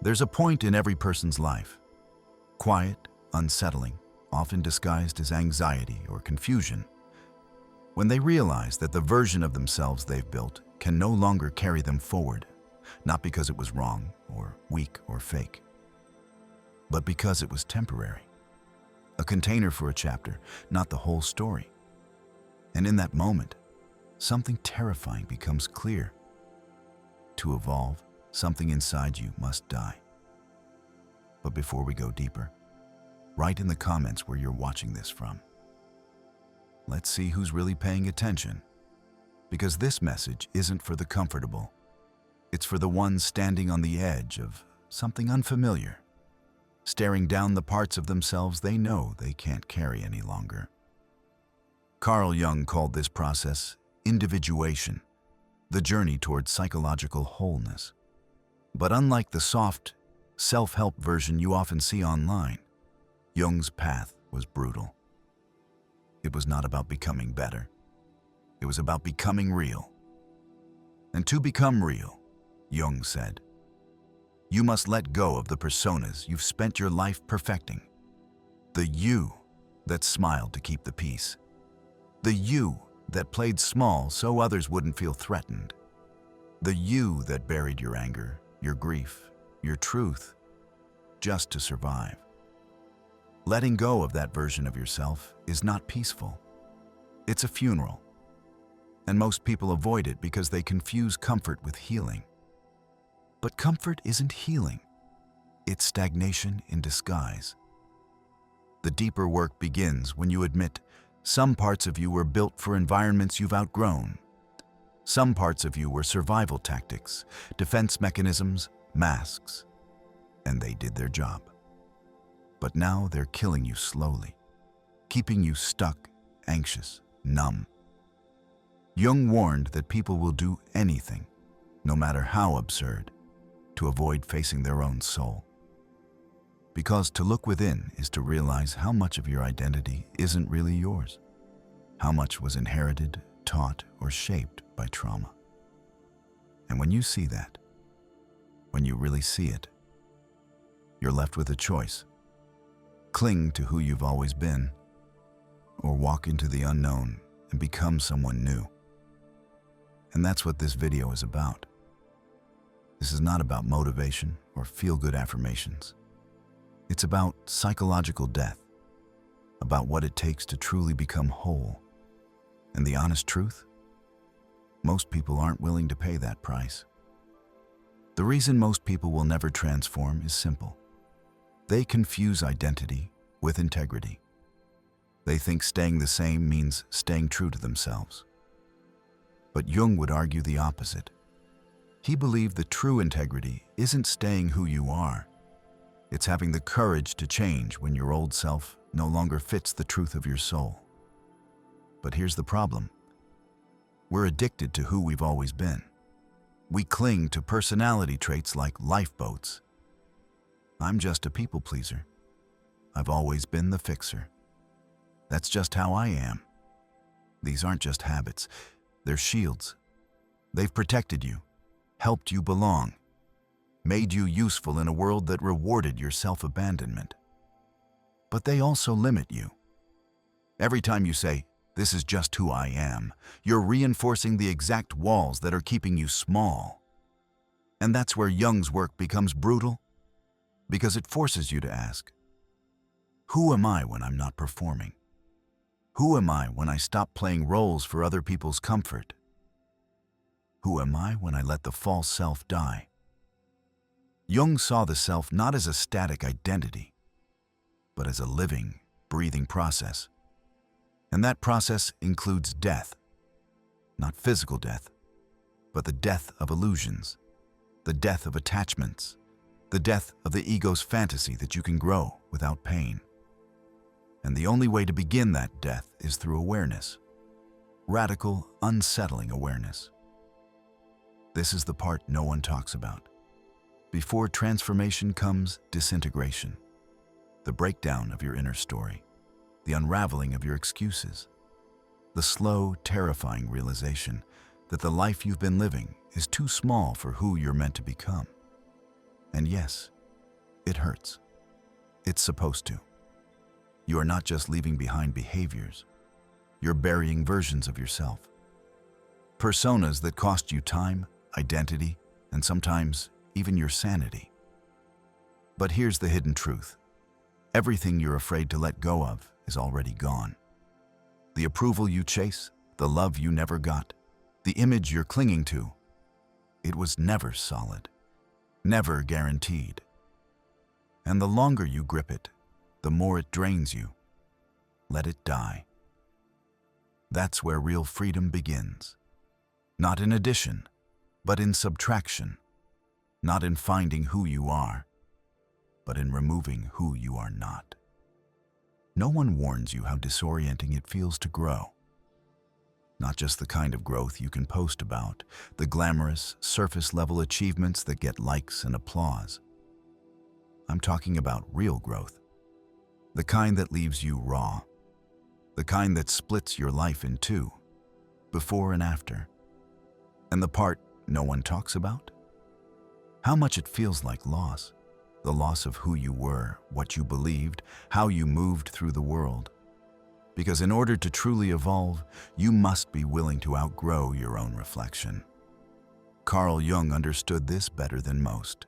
There's a point in every person's life, quiet, unsettling, often disguised as anxiety or confusion, when they realize that the version of themselves they've built can no longer carry them forward, not because it was wrong or weak or fake, but because it was temporary. A container for a chapter, not the whole story. And in that moment, something terrifying becomes clear. To evolve, something inside you must die. But before we go deeper, write in the comments where you're watching this from. Let's see who's really paying attention, because this message isn't for the comfortable. It's for the ones standing on the edge of something unfamiliar, staring down the parts of themselves they know they can't carry any longer. Carl Jung called this process individuation, the journey towards psychological wholeness. But unlike the soft, self-help version you often see online, Jung's path was brutal. It was not about becoming better. It was about becoming real. And to become real, Jung said, you must let go of the personas you've spent your life perfecting. The you that smiled to keep the peace. The you that played small so others wouldn't feel threatened. The you that buried your anger, your grief, your truth, just to survive. Letting go of that version of yourself is not peaceful. It's a funeral. And most people avoid it because they confuse comfort with healing. But comfort isn't healing. It's stagnation in disguise. The deeper work begins when you admit some parts of you were built for environments you've outgrown. Some parts of you were survival tactics, defense mechanisms, masks, and they did their job. But now they're killing you slowly, keeping you stuck, anxious, numb. Jung warned that people will do anything, no matter how absurd, to avoid facing their own soul. Because to look within is to realize how much of your identity isn't really yours, how much was inherited, taught, or shaped by trauma. And when you see that, when you really see it, you're left with a choice. Cling to who you've always been, or walk into the unknown and become someone new. And that's what this video is about. This is not about motivation or feel-good affirmations. It's about psychological death, about what it takes to truly become whole. And the honest truth? Most people aren't willing to pay that price. The reason most people will never transform is simple. They confuse identity with integrity. They think staying the same means staying true to themselves. But Jung would argue the opposite. He believed the true integrity isn't staying who you are. It's having the courage to change when your old self no longer fits the truth of your soul. But here's the problem. We're addicted to who we've always been. We cling to personality traits like lifeboats. I'm just a people pleaser. I've always been the fixer. That's just how I am. These aren't just habits. They're shields. They've protected you, helped you belong, made you useful in a world that rewarded your self-abandonment. But they also limit you. Every time you say, "This is just who I am," you're reinforcing the exact walls that are keeping you small. And that's where Jung's work becomes brutal, because it forces you to ask, who am I when I'm not performing? Who am I when I stop playing roles for other people's comfort? Who am I when I let the false self die? Jung saw the self not as a static identity, but as a living, breathing process. And that process includes death. Not physical death, but the death of illusions, the death of attachments, the death of the ego's fantasy that you can grow without pain. And the only way to begin that death is through awareness. Radical, unsettling awareness. This is the part no one talks about. Before transformation comes disintegration, the breakdown of your inner story, the unraveling of your excuses, the slow, terrifying realization that the life you've been living is too small for who you're meant to become. And yes, It hurts. It's supposed to. You are not just leaving behind behaviors. You're burying versions of yourself. Personas that cost you time, identity, and sometimes even your sanity. But here's the hidden truth. Everything you're afraid to let go of is already gone. The approval you chase, the love you never got, the image you're clinging to, it was never solid, never guaranteed. And the longer you grip it, the more it drains you. Let it die. That's where real freedom begins. Not in addition, but in subtraction. Not in finding who you are, but in removing who you are not. No one warns you how disorienting it feels to grow. Not just the kind of growth you can post about, the glamorous, surface-level achievements that get likes and applause. I'm talking about real growth. The kind that leaves you raw. The kind that splits your life in two, before and after. And the part no one talks about? How much it feels like loss. The loss of who you were, what you believed, how you moved through the world. Because in order to truly evolve, you must be willing to outgrow your own reflection. Carl Jung understood this better than most.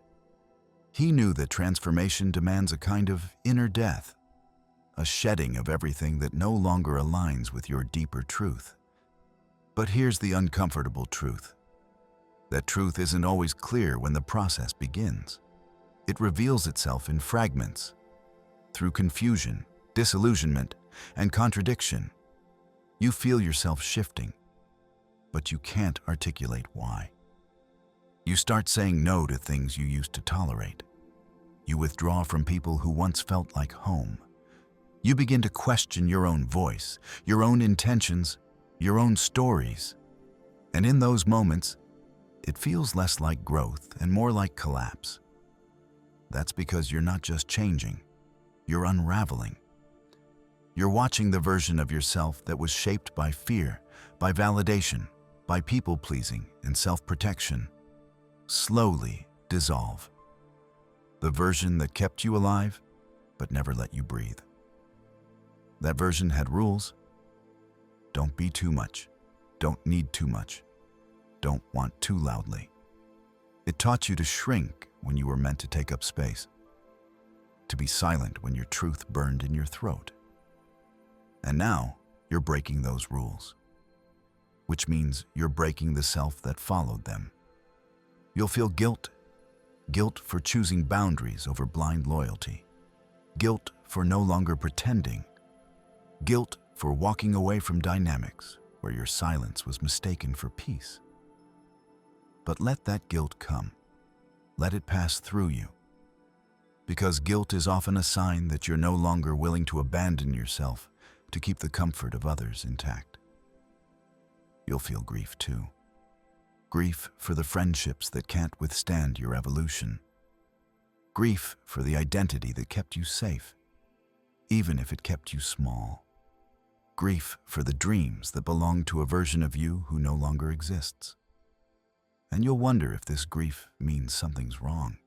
He knew that transformation demands a kind of inner death, a shedding of everything that no longer aligns with your deeper truth. But here's the uncomfortable truth. That truth isn't always clear when the process begins. It reveals itself in fragments, through confusion, disillusionment, and contradiction. You feel yourself shifting, but you can't articulate why. You start saying no to things you used to tolerate. You withdraw from people who once felt like home. You begin to question your own voice, your own intentions, your own stories. And in those moments, it feels less like growth and more like collapse. That's because you're not just changing, you're unraveling. You're watching the version of yourself that was shaped by fear, by validation, by people-pleasing and self-protection slowly dissolve. The version that kept you alive, but never let you breathe. That version had rules. Don't be too much. Don't need too much. Don't want too loudly. It taught you to shrink when you were meant to take up space. To be silent when your truth burned in your throat. And now, you're breaking those rules. Which means you're breaking the self that followed them. You'll feel guilt. Guilt for choosing boundaries over blind loyalty. Guilt for no longer pretending. Guilt for walking away from dynamics where your silence was mistaken for peace. But let that guilt come. Let it pass through you. Because guilt is often a sign that you're no longer willing to abandon yourself to keep the comfort of others intact. You'll feel grief too. Grief for the friendships that can't withstand your evolution. Grief for the identity that kept you safe, even if it kept you small. Grief for the dreams that belong to a version of you who no longer exists. And you'll wonder if this grief means something's wrong.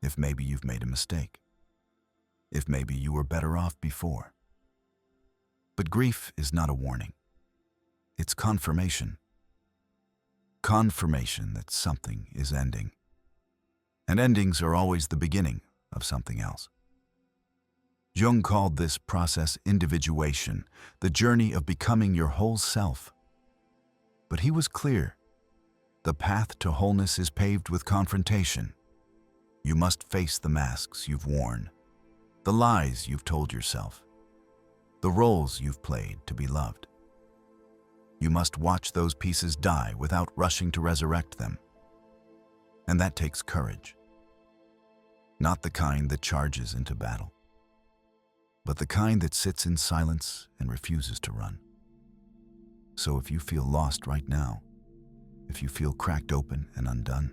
If maybe you've made a mistake. If maybe you were better off before. But grief is not a warning. It's confirmation. Confirmation that something is ending. And endings are always the beginning of something else. Jung called this process individuation, the journey of becoming your whole self. But he was clear. The path to wholeness is paved with confrontation. You must face the masks you've worn, the lies you've told yourself, the roles you've played to be loved. You must watch those pieces die without rushing to resurrect them. And that takes courage. Not the kind that charges into battle, but the kind that sits in silence and refuses to run. So if you feel lost right now, if you feel cracked open and undone,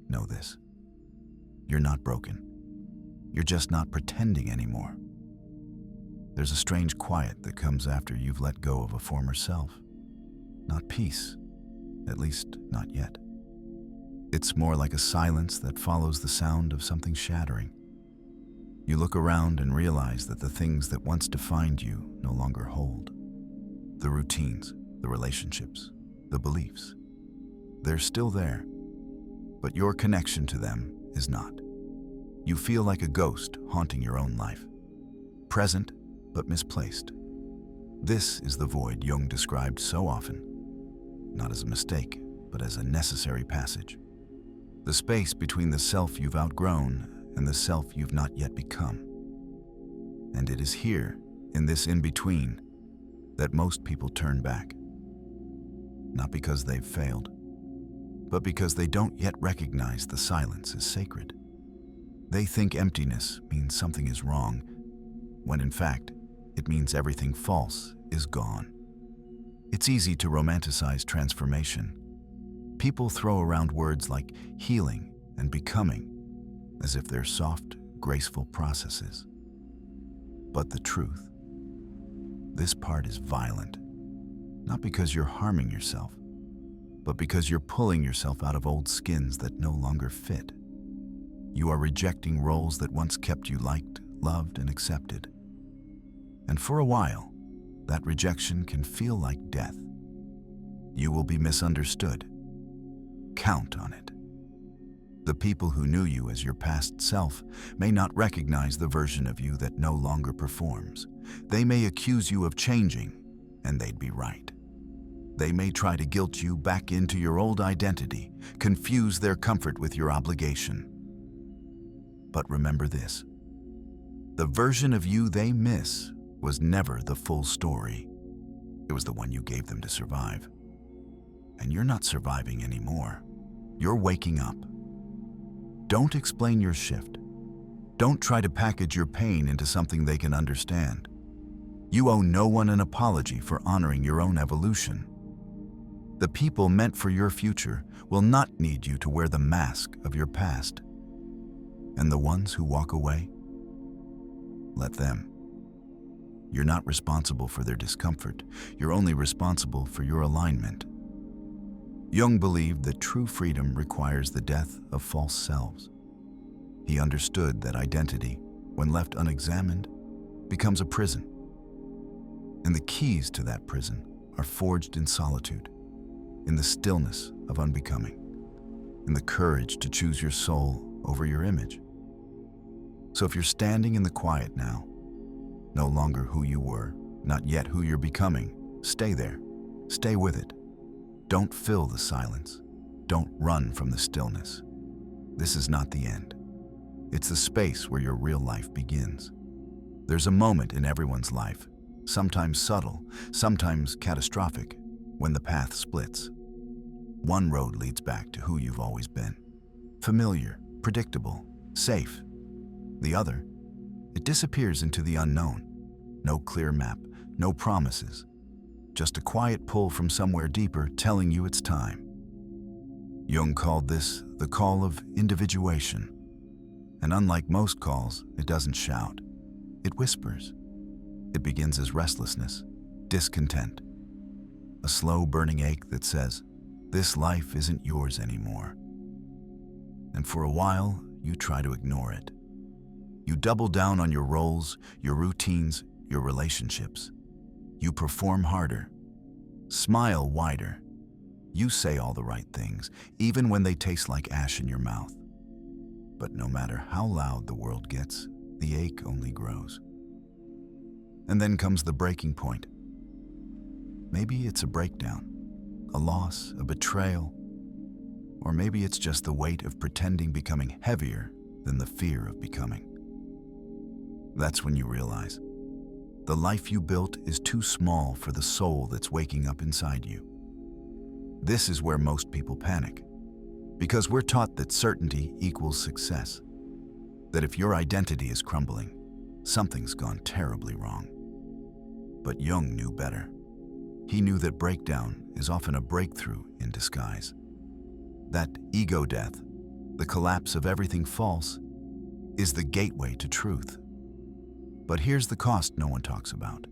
know this. You're not broken. You're just not pretending anymore. There's a strange quiet that comes after you've let go of a former self. Not peace, at least not yet. It's more like a silence that follows the sound of something shattering. You look around and realize that the things that once defined you no longer hold. The routines, the relationships, the beliefs. They're still there, but your connection to them is not. You feel like a ghost haunting your own life, present but misplaced. This is the void Jung described so often, not as a mistake, but as a necessary passage. The space between the self you've outgrown and the self you've not yet become. And it is here, in this in-between, that most people turn back. Not because they've failed, but because they don't yet recognize the silence as sacred. They think emptiness means something is wrong, when in fact, it means everything false is gone. It's easy to romanticize transformation. People throw around words like healing and becoming as if they're soft, graceful processes. But the truth, this part is violent, not because you're harming yourself, but because you're pulling yourself out of old skins that no longer fit. You are rejecting roles that once kept you liked, loved, and accepted. And for a while, that rejection can feel like death. You will be misunderstood. Count on it. The people who knew you as your past self may not recognize the version of you that no longer performs. They may accuse you of changing, and they'd be right. They may try to guilt you back into your old identity, confuse their comfort with your obligation. But remember this: the version of you they miss was never the full story. It was the one you gave them to survive. And you're not surviving anymore. You're waking up. Don't explain your shift. Don't try to package your pain into something they can understand. You owe no one an apology for honoring your own evolution. The people meant for your future will not need you to wear the mask of your past. And the ones who walk away, let them. You're not responsible for their discomfort. You're only responsible for your alignment. Jung believed that true freedom requires the death of false selves. He understood that identity, when left unexamined, becomes a prison. And the keys to that prison are forged in solitude, in the stillness of unbecoming, in the courage to choose your soul over your image. So if you're standing in the quiet now, no longer who you were, not yet who you're becoming, stay there. Stay with it. Don't fill the silence. Don't run from the stillness. This is not the end. It's the space where your real life begins. There's a moment in everyone's life, sometimes subtle, sometimes catastrophic, when the path splits. One road leads back to who you've always been. Familiar, predictable, safe. The other, it disappears into the unknown. No clear map, no promises. Just a quiet pull from somewhere deeper telling you it's time. Jung called this the call of individuation. And unlike most calls, it doesn't shout. It whispers. It begins as restlessness, discontent. A slow burning ache that says, this life isn't yours anymore. And for a while, you try to ignore it. You double down on your roles, your routines, your relationships. You perform harder, smile wider. You say all the right things, even when they taste like ash in your mouth. But no matter how loud the world gets, the ache only grows. And then comes the breaking point. Maybe it's a breakdown, a loss, a betrayal, or maybe it's just the weight of pretending becoming heavier than the fear of becoming. That's when you realize the life you built is too small for the soul that's waking up inside you. This is where most people panic, because we're taught that certainty equals success, that if your identity is crumbling, something's gone terribly wrong. But Jung knew better. He knew that breakdown is often a breakthrough in disguise. That ego death, the collapse of everything false, is the gateway to truth. But here's the cost no one talks about.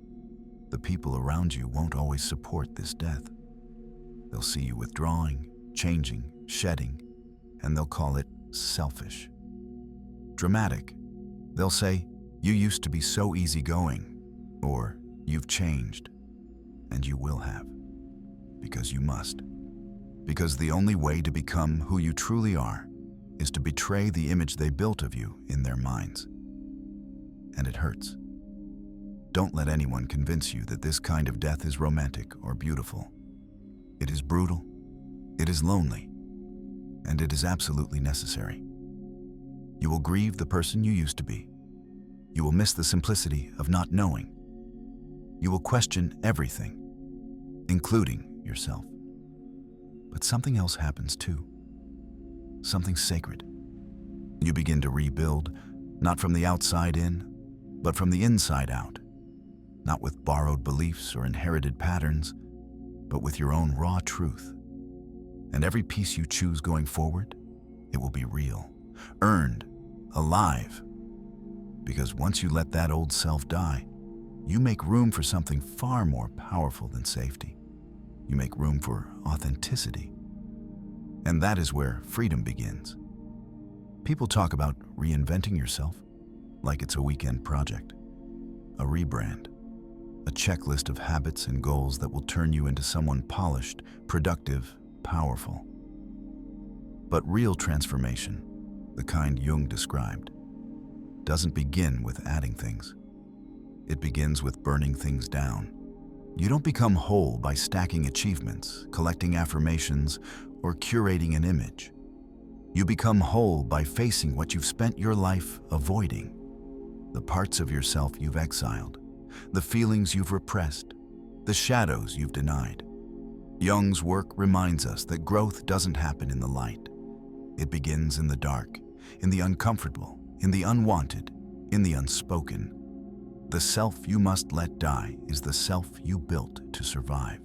The people around you won't always support this death. They'll see you withdrawing, changing, shedding, and they'll call it selfish. Dramatic, they'll say, "You used to be so easygoing," or "You've changed," and you will have, because you must. Because the only way to become who you truly are is to betray the image they built of you in their minds. And it hurts. Don't let anyone convince you that this kind of death is romantic or beautiful. It is brutal, it is lonely, and it is absolutely necessary. You will grieve the person you used to be. You will miss the simplicity of not knowing. You will question everything, including yourself. But something else happens too. Something sacred. You begin to rebuild, not from the outside in, but from the inside out. Not with borrowed beliefs or inherited patterns, but with your own raw truth. And every piece you choose going forward, it will be real, earned, alive. Because once you let that old self die, you make room for something far more powerful than safety. You make room for authenticity. And that is where freedom begins. People talk about reinventing yourself like it's a weekend project, a rebrand, a checklist of habits and goals that will turn you into someone polished, productive, powerful. But real transformation, the kind Jung described, doesn't begin with adding things. It begins with burning things down. You don't become whole by stacking achievements, collecting affirmations, or curating an image. You become whole by facing what you've spent your life avoiding, the parts of yourself you've exiled, the feelings you've repressed, the shadows you've denied. Jung's work reminds us that growth doesn't happen in the light. It begins in the dark, in the uncomfortable, in the unwanted, in the unspoken. The self you must let die is the self you built to survive.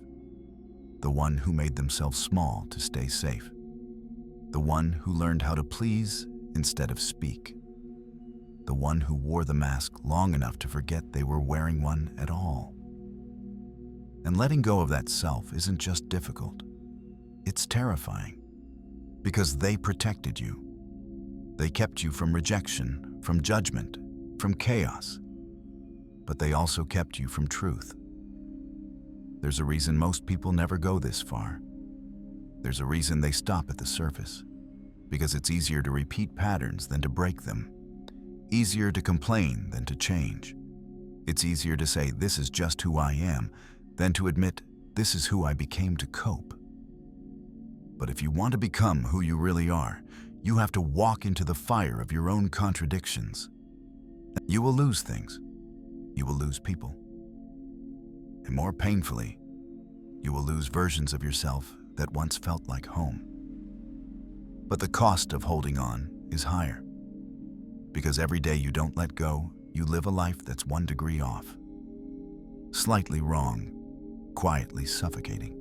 The one who made themselves small to stay safe. The one who learned how to please instead of speak. The one who wore the mask long enough to forget they were wearing one at all. And letting go of that self isn't just difficult. It's terrifying. Because they protected you. They kept you from rejection, from judgment, from chaos. But they also kept you from truth. There's a reason most people never go this far. There's a reason they stop at the surface. Because it's easier to repeat patterns than to break them. Easier to complain than to change. It's easier to say, "This is just who I am," than to admit, "This is who I became to cope." But if you want to become who you really are, you have to walk into the fire of your own contradictions. You will lose things. You will lose people. And more painfully, you will lose versions of yourself that once felt like home. But the cost of holding on is higher. Because every day you don't let go, you live a life that's 1 degree off. Slightly wrong, quietly suffocating.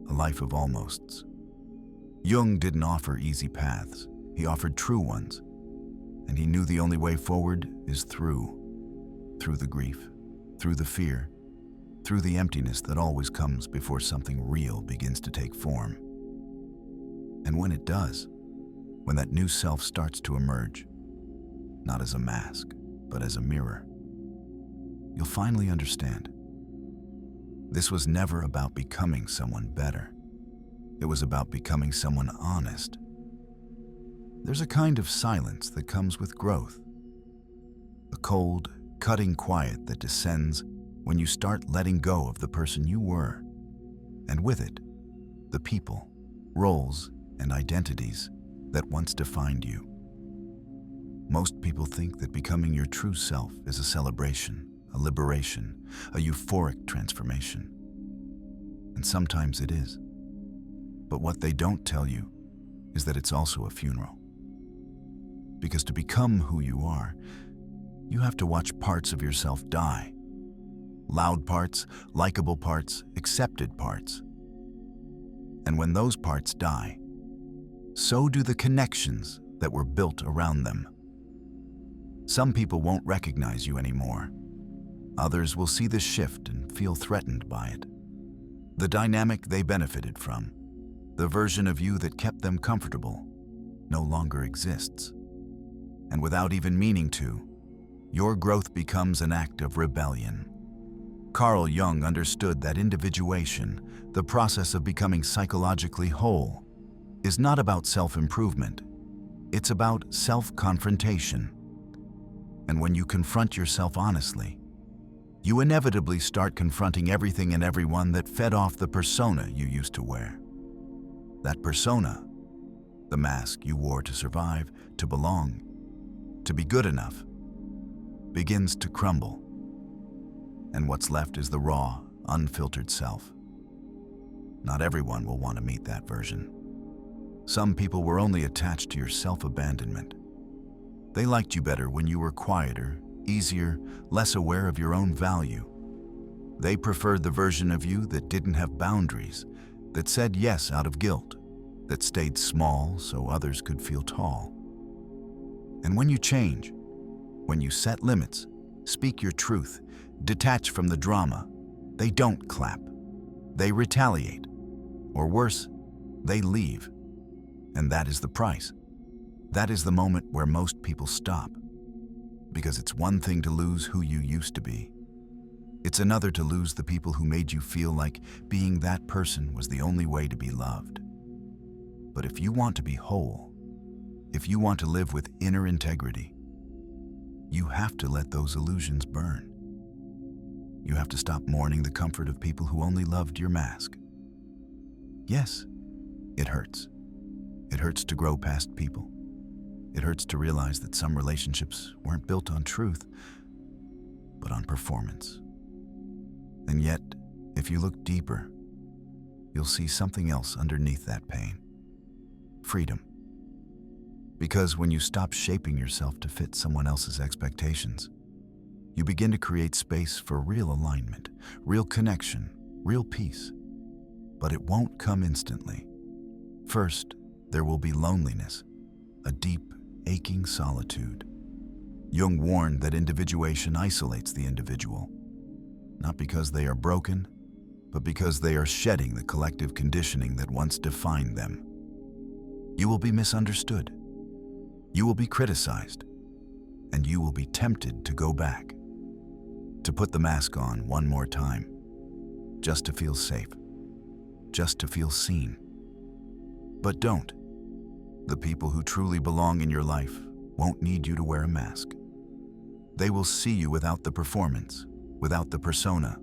A life of almosts. Jung didn't offer easy paths. He offered true ones. And he knew the only way forward is through the grief, through the fear, through the emptiness that always comes before something real begins to take form. And when it does, when that new self starts to emerge, not as a mask, but as a mirror, you'll finally understand. This was never about becoming someone better. It was about becoming someone honest. There's a kind of silence that comes with growth. A cold, cutting quiet that descends when you start letting go of the person you were, and with it, the people, roles, and identities that once defined you. Most people think that becoming your true self is a celebration, a liberation, a euphoric transformation. And sometimes it is. But what they don't tell you is that it's also a funeral. Because to become who you are, you have to watch parts of yourself die. Loud parts, likable parts, accepted parts. And when those parts die, so do the connections that were built around them. Some people won't recognize you anymore. Others will see the shift and feel threatened by it. The dynamic they benefited from, the version of you that kept them comfortable, no longer exists. And without even meaning to, your growth becomes an act of rebellion. Carl Jung understood that individuation, the process of becoming psychologically whole, is not about self-improvement. It's about self-confrontation. And when you confront yourself honestly, you inevitably start confronting everything and everyone that fed off the persona you used to wear. That persona, the mask you wore to survive, to belong, to be good enough, begins to crumble. And what's left is the raw, unfiltered self. Not everyone will want to meet that version. Some people were only attached to your self-abandonment. They liked you better when you were quieter, easier, less aware of your own value. They preferred the version of you that didn't have boundaries, that said yes out of guilt, that stayed small so others could feel tall. And when you change, when you set limits, speak your truth, detach from the drama, they don't clap. They retaliate. Or worse, they leave. And that is the price. That is the moment where most people stop. Because it's one thing to lose who you used to be. It's another to lose the people who made you feel like being that person was the only way to be loved. But if you want to be whole, if you want to live with inner integrity, you have to let those illusions burn. You have to stop mourning the comfort of people who only loved your mask. Yes, it hurts. It hurts to grow past people. It hurts to realize that some relationships weren't built on truth, but on performance. And yet, if you look deeper, you'll see something else underneath that pain. Freedom. Because when you stop shaping yourself to fit someone else's expectations, you begin to create space for real alignment, real connection, real peace. But it won't come instantly. First, there will be loneliness, a deep, aching solitude. Jung warned that individuation isolates the individual, not because they are broken, but because they are shedding the collective conditioning that once defined them. You will be misunderstood. You will be criticized, and you will be tempted to go back, to put the mask on one more time, just to feel safe, just to feel seen. But don't. The people who truly belong in your life won't need you to wear a mask. They will see you without the performance, without the persona,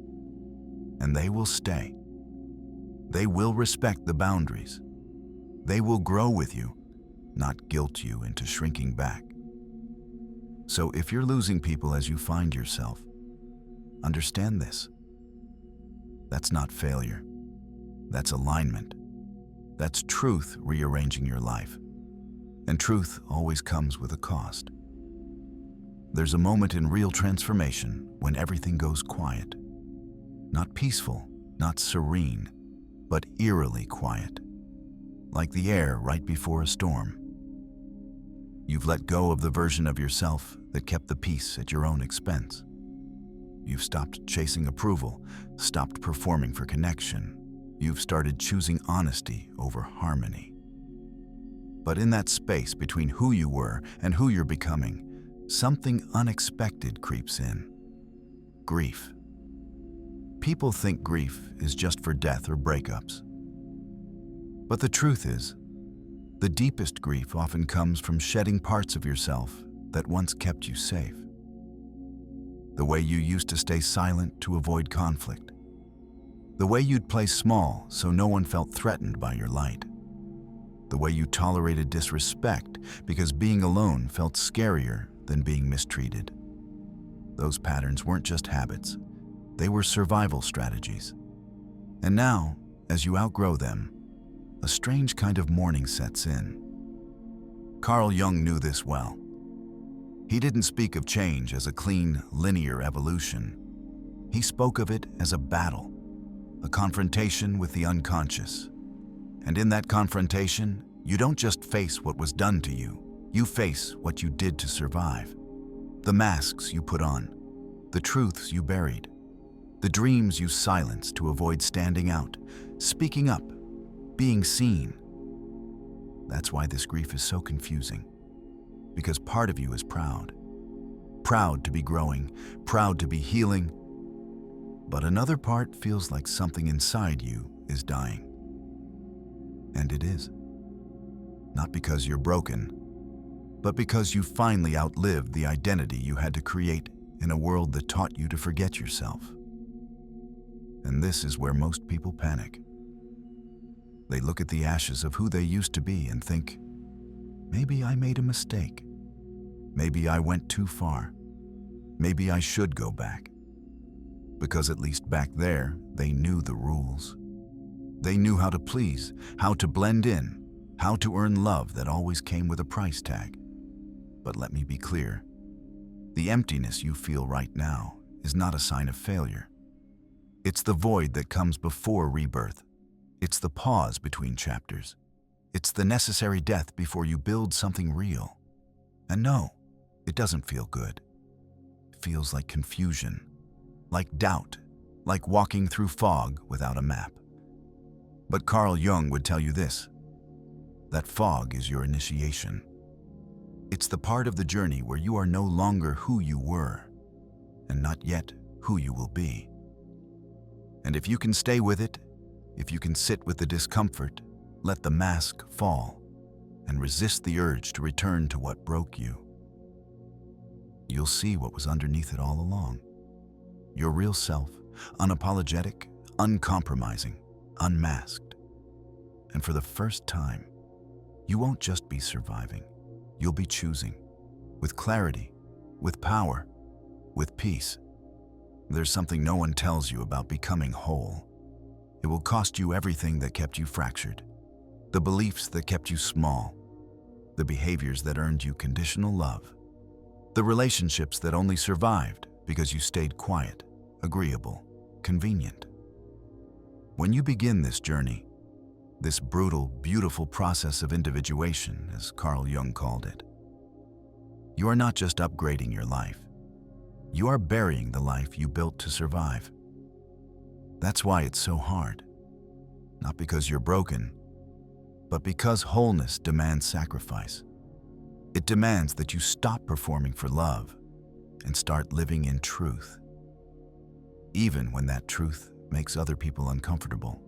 and they will stay. They will respect the boundaries. They will grow with you, not guilt you into shrinking back. So if you're losing people as you find yourself, understand this. That's not failure. That's alignment. That's truth rearranging your life. And truth always comes with a cost. There's a moment in real transformation when everything goes quiet. Not peaceful, not serene, but eerily quiet. Like the air right before a storm. You've let go of the version of yourself that kept the peace at your own expense. You've stopped chasing approval, stopped performing for connection. You've started choosing honesty over harmony. But in that space between who you were and who you're becoming, something unexpected creeps in. Grief. People think grief is just for death or breakups. But the truth is, the deepest grief often comes from shedding parts of yourself that once kept you safe. The way you used to stay silent to avoid conflict. The way you'd play small so no one felt threatened by your light. The way you tolerated disrespect because being alone felt scarier than being mistreated. Those patterns weren't just habits, they were survival strategies. And now, as you outgrow them, a strange kind of mourning sets in. Carl Jung knew this well. He didn't speak of change as a clean, linear evolution. He spoke of it as a battle, a confrontation with the unconscious. And in that confrontation, you don't just face what was done to you, you face what you did to survive. The masks you put on, the truths you buried, the dreams you silenced to avoid standing out, speaking up, being seen. That's why this grief is so confusing. Because part of you is proud. Proud to be growing, proud to be healing. But another part feels like something inside you is dying. And it is. Not because you're broken, but because you finally outlived the identity you had to create in a world that taught you to forget yourself. And this is where most people panic. They look at the ashes of who they used to be and think, maybe I made a mistake. Maybe I went too far. Maybe I should go back. Because at least back there, they knew the rules. They knew how to please, how to blend in, how to earn love that always came with a price tag. But let me be clear, the emptiness you feel right now is not a sign of failure. It's the void that comes before rebirth. It's the pause between chapters. It's the necessary death before you build something real. And no, it doesn't feel good. It feels like confusion, like doubt, like walking through fog without a map. But Carl Jung would tell you this: that fog is your initiation. It's the part of the journey where you are no longer who you were, and not yet who you will be. And if you can stay with it, if you can sit with the discomfort, let the mask fall, and resist the urge to return to what broke you, you'll see what was underneath it all along. Your real self, unapologetic, uncompromising, unmasked. And for the first time, you won't just be surviving. You'll be choosing, with clarity, with power, with peace. There's something no one tells you about becoming whole. It will cost you everything that kept you fractured, the beliefs that kept you small, the behaviors that earned you conditional love, the relationships that only survived because you stayed quiet, agreeable, convenient. When you begin this journey, this brutal, beautiful process of individuation, as Carl Jung called it, you are not just upgrading your life. You are burying the life you built to survive. That's why it's so hard. Not because you're broken, but because wholeness demands sacrifice. It demands that you stop performing for love and start living in truth, even when that truth makes other people uncomfortable.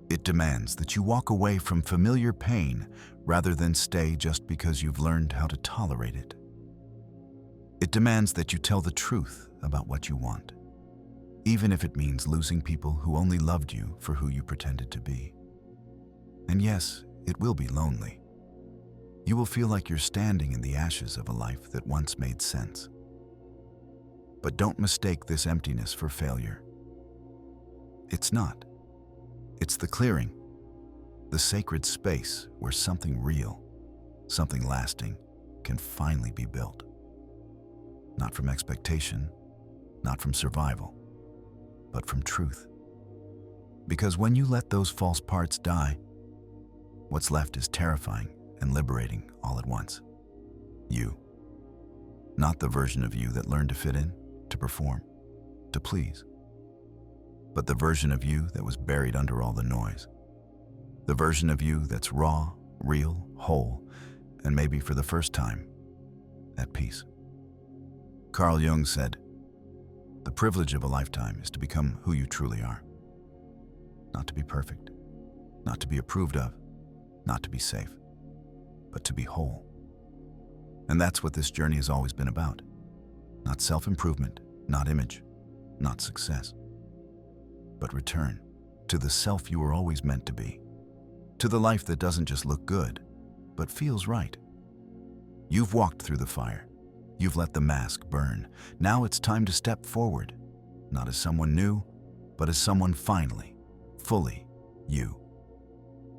It demands that you walk away from familiar pain rather than stay just because you've learned how to tolerate it. It demands that you tell the truth about what you want, even if it means losing people who only loved you for who you pretended to be. And yes, it will be lonely. You will feel like you're standing in the ashes of a life that once made sense. But don't mistake this emptiness for failure. It's not. It's the clearing, the sacred space where something real, something lasting, can finally be built. Not from expectation, not from survival, but from truth. Because when you let those false parts die, what's left is terrifying and liberating all at once. You. Not the version of you that learned to fit in, to perform, to please, but the version of you that was buried under all the noise. The version of you that's raw, real, whole, and maybe for the first time, at peace. Carl Jung said, "The privilege of a lifetime is to become who you truly are. Not to be perfect, not to be approved of, not to be safe, but to be whole." And that's what this journey has always been about. Not self-improvement, not image, not success, but return to the self you were always meant to be, to the life that doesn't just look good, but feels right. You've walked through the fire. You've let the mask burn. Now it's time to step forward, not as someone new, but as someone finally, fully you.